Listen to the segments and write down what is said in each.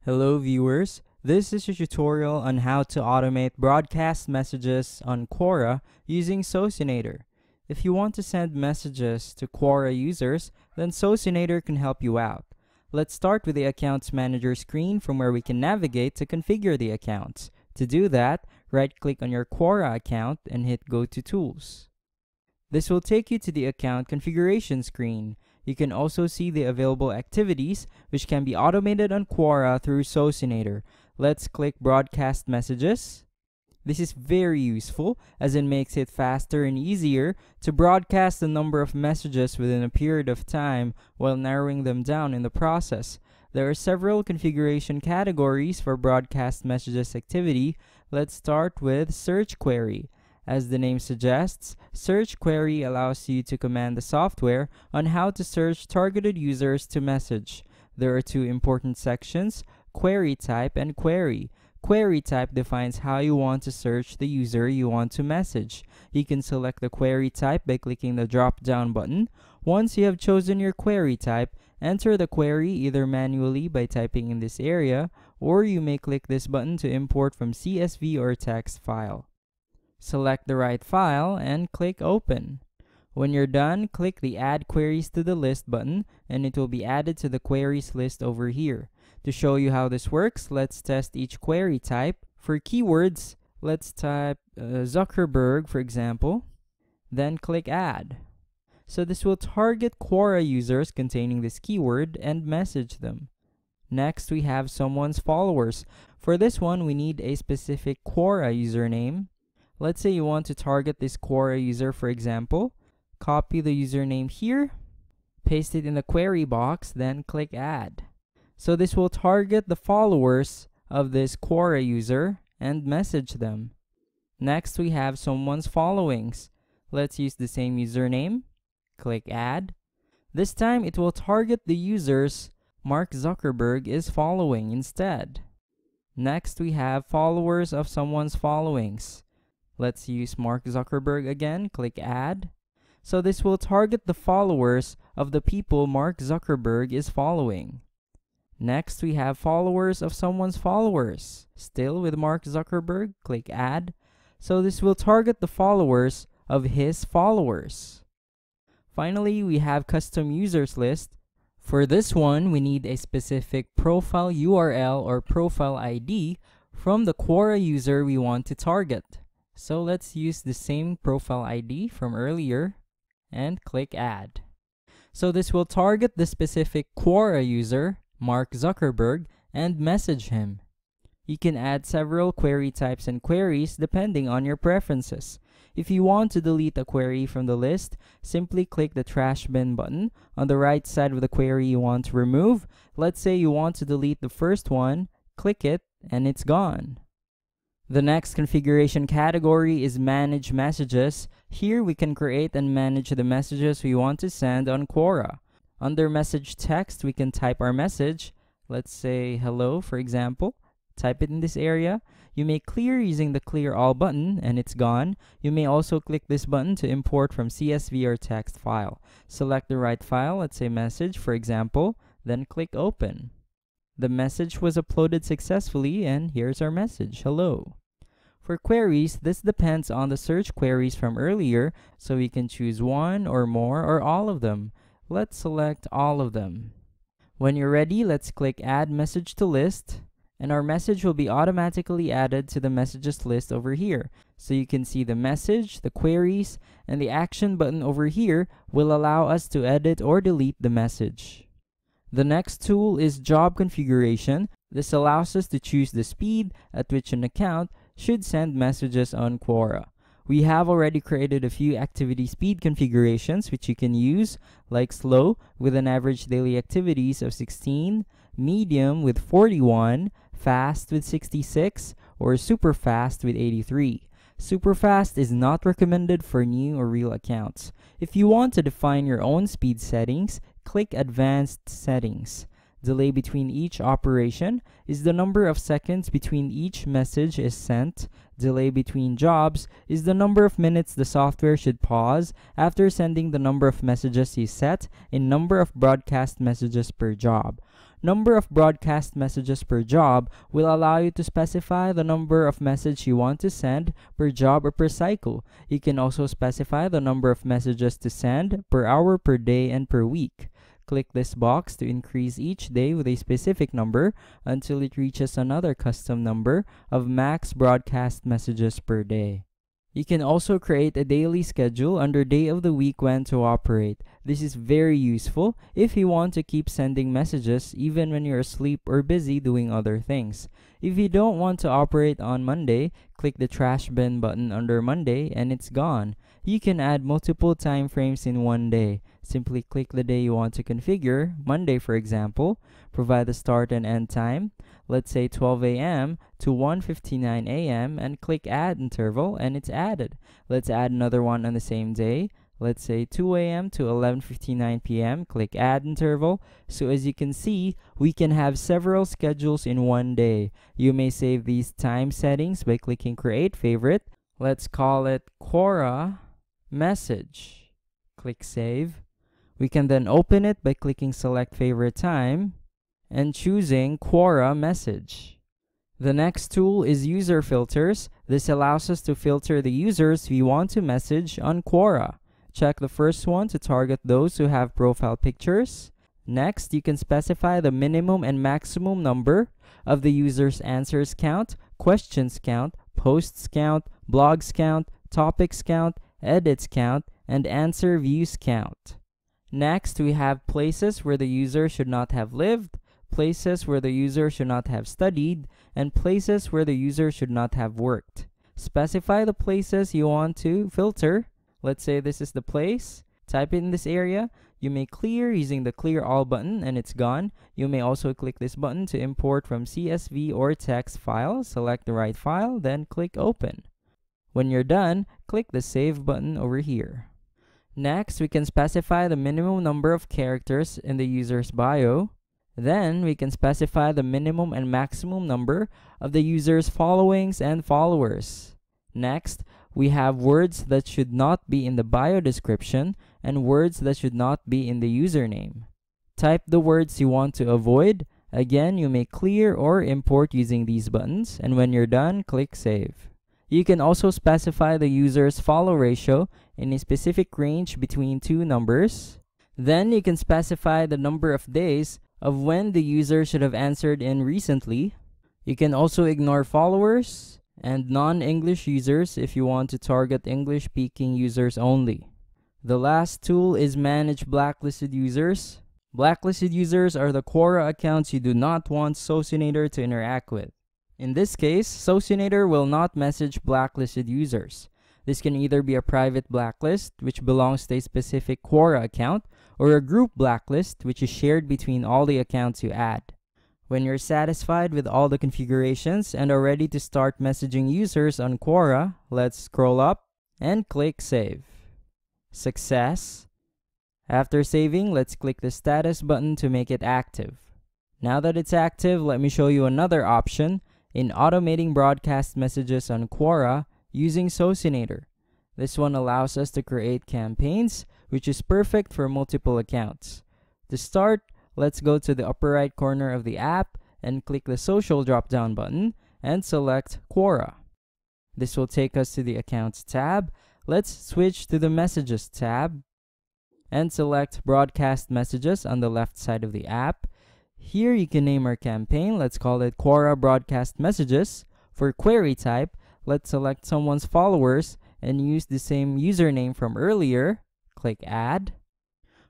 Hello viewers, this is a tutorial on how to automate broadcast messages on Quora using Socinator. If you want to send messages to Quora users, then Socinator can help you out. Let's start with the Accounts Manager screen from where we can navigate to configure the accounts. To do that, right-click on your Quora account and hit Go to Tools. This will take you to the account configuration screen. You can also see the available activities which can be automated on Quora through Socinator. Let's click Broadcast Messages. This is very useful as it makes it faster and easier to broadcast the number of messages within a period of time while narrowing them down in the process. There are several configuration categories for broadcast messages activity. Let's start with Search Query. As the name suggests, Search Query allows you to command the software on how to search targeted users to message. There are two important sections, Query Type and Query. Query Type defines how you want to search the user you want to message. You can select the query type by clicking the drop-down button. Once you have chosen your query type, enter the query either manually by typing in this area, or you may click this button to import from CSV or text file. Select the right file and click Open. When you're done, click the Add Queries to the List button and it will be added to the queries list over here. To show you how this works, let's test each query type. For keywords, let's type Zuckerberg, for example, then click Add. So this will target Quora users containing this keyword and message them. Next, we have someone's followers. For this one, we need a specific Quora username. Let's say you want to target this Quora user, for example. Copy the username here, paste it in the query box, then click Add. So this will target the followers of this Quora user and message them. Next, we have someone's followings. Let's use the same username. Click Add. This time, it will target the users Mark Zuckerberg is following instead. Next, we have followers of someone's followings. Let's use Mark Zuckerberg again. Click Add. So this will target the followers of the people Mark Zuckerberg is following. Next, we have followers of someone's followers. Still with Mark Zuckerberg, click Add. So this will target the followers of his followers. Finally, we have Custom Users List. For this one, we need a specific profile URL or profile ID from the Quora user we want to target. So let's use the same profile ID from earlier and click Add. So this will target the specific Quora user, Mark Zuckerberg, and message him. You can add several query types and queries depending on your preferences. If you want to delete a query from the list, simply click the trash bin button on the right side of the query you want to remove. Let's say you want to delete the first one, click it, and it's gone. The next configuration category is Manage Messages. Here we can create and manage the messages we want to send on Quora. Under Message Text, we can type our message. Let's say hello, for example. Type it in this area. You may clear using the Clear All button and it's gone. You may also click this button to import from CSV or text file. Select the right file, let's say message, for example, then click Open. The message was uploaded successfully and here's our message, hello. For queries, this depends on the search queries from earlier, so we can choose one or more or all of them. Let's select all of them. When you're ready, let's click Add Message to List, and our message will be automatically added to the messages list over here. So you can see the message, the queries, and the action button over here will allow us to edit or delete the message. The next tool is Job Configuration. This allows us to choose the speed at which an account should send messages on Quora. We have already created a few activity speed configurations which you can use, like slow with an average daily activities of 16, medium with 41, fast with 66, or super fast with 83. Super fast is not recommended for new or real accounts. If you want to define your own speed settings, click Advanced Settings. Delay between each operation is the number of seconds between each message is sent. Delay between jobs is the number of minutes the software should pause after sending the number of messages you set in number of broadcast messages per job. Number of broadcast messages per job will allow you to specify the number of messages you want to send per job or per cycle. You can also specify the number of messages to send per hour, per day, and per week. Click this box to increase each day with a specific number until it reaches another custom number of max broadcast messages per day. You can also create a daily schedule under day of the week when to operate. This is very useful if you want to keep sending messages even when you're asleep or busy doing other things. If you don't want to operate on Monday, click the trash bin button under Monday and it's gone. You can add multiple time frames in one day. Simply click the day you want to configure, Monday for example, provide the start and end time, let's say 12 a.m. to 1:59 a.m. and click add interval and it's added. Let's add another one on the same day. Let's say 2 a.m. to 11:59 p.m. Click add interval. So as you can see, we can have several schedules in one day. You may save these time settings by clicking create favorite. Let's call it Quora message. Click save. We can then open it by clicking select favorite time and choosing Quora message. The next tool is user filters. This allows us to filter the users we want to message on Quora. Check the first one to target those who have profile pictures. Next, you can specify the minimum and maximum number of the user's answers count, questions count, posts count, blogs count, topics count, edits count, and answer views count. Next, we have places where the user should not have lived, places where the user should not have studied, and places where the user should not have worked. Specify the places you want to filter. Let's say this is the place. Type it in this area. You may clear using the clear all button and it's gone. You may also click this button to import from CSV or text file. Select the right file, then click open. When you're done, click the save button over here. Next, we can specify the minimum number of characters in the user's bio. Then, we can specify the minimum and maximum number of the user's followings and followers. Next, we have words that should not be in the bio description and words that should not be in the username. Type the words you want to avoid. Again, you may clear or import using these buttons, and when you're done, click save. You can also specify the user's follow ratio in a specific range between two numbers. Then you can specify the number of days of when the user should have answered in recently. You can also ignore followers and non-English users if you want to target English-speaking users only. The last tool is manage blacklisted users. Blacklisted users are the Quora accounts you do not want Socinator to interact with. In this case, Socinator will not message blacklisted users. This can either be a private blacklist, which belongs to a specific Quora account, or a group blacklist, which is shared between all the accounts you add. When you're satisfied with all the configurations and are ready to start messaging users on Quora, let's scroll up and click Save. Success. After saving, let's click the status button to make it active. Now that it's active, let me show you another option in automating broadcast messages on Quora using Socinator. This one allows us to create campaigns, which is perfect for multiple accounts. To start, let's go to the upper right corner of the app and click the social drop-down button and select Quora. This will take us to the Accounts tab. Let's switch to the Messages tab and select Broadcast Messages on the left side of the app. Here you can name our campaign. Let's call it Quora Broadcast Messages. For query type, let's select someone's followers and use the same username from earlier. Click Add.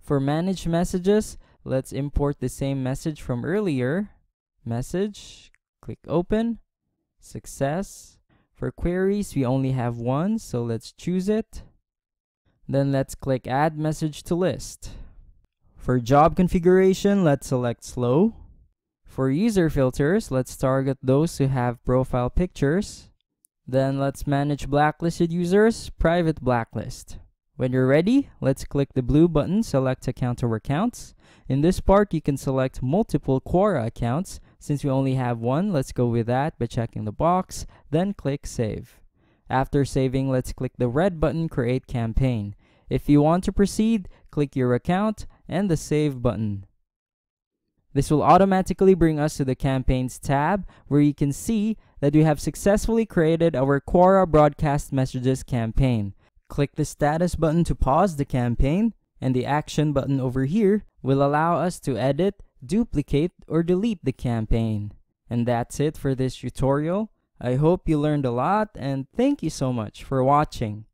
For Manage Messages, let's import the same message from earlier. Message. Click Open. Success. For queries, we only have one, so let's choose it. Then let's click Add Message to List. For job configuration, let's select Slow. For user filters, let's target those who have profile pictures. Then let's manage blacklisted users, Private Blacklist. When you're ready, let's click the blue button, Select Account or Accounts. In this part, you can select multiple Quora accounts. Since we only have one, let's go with that by checking the box, then click Save. After saving, let's click the red button, Create Campaign. If you want to proceed, click your account and the Save button. This will automatically bring us to the Campaigns tab, where you can see that we have successfully created our Quora broadcast messages campaign. Click the status button to pause the campaign, and the action button over here will allow us to edit, duplicate, or delete the campaign. And that's it for this tutorial. I hope you learned a lot, and thank you so much for watching.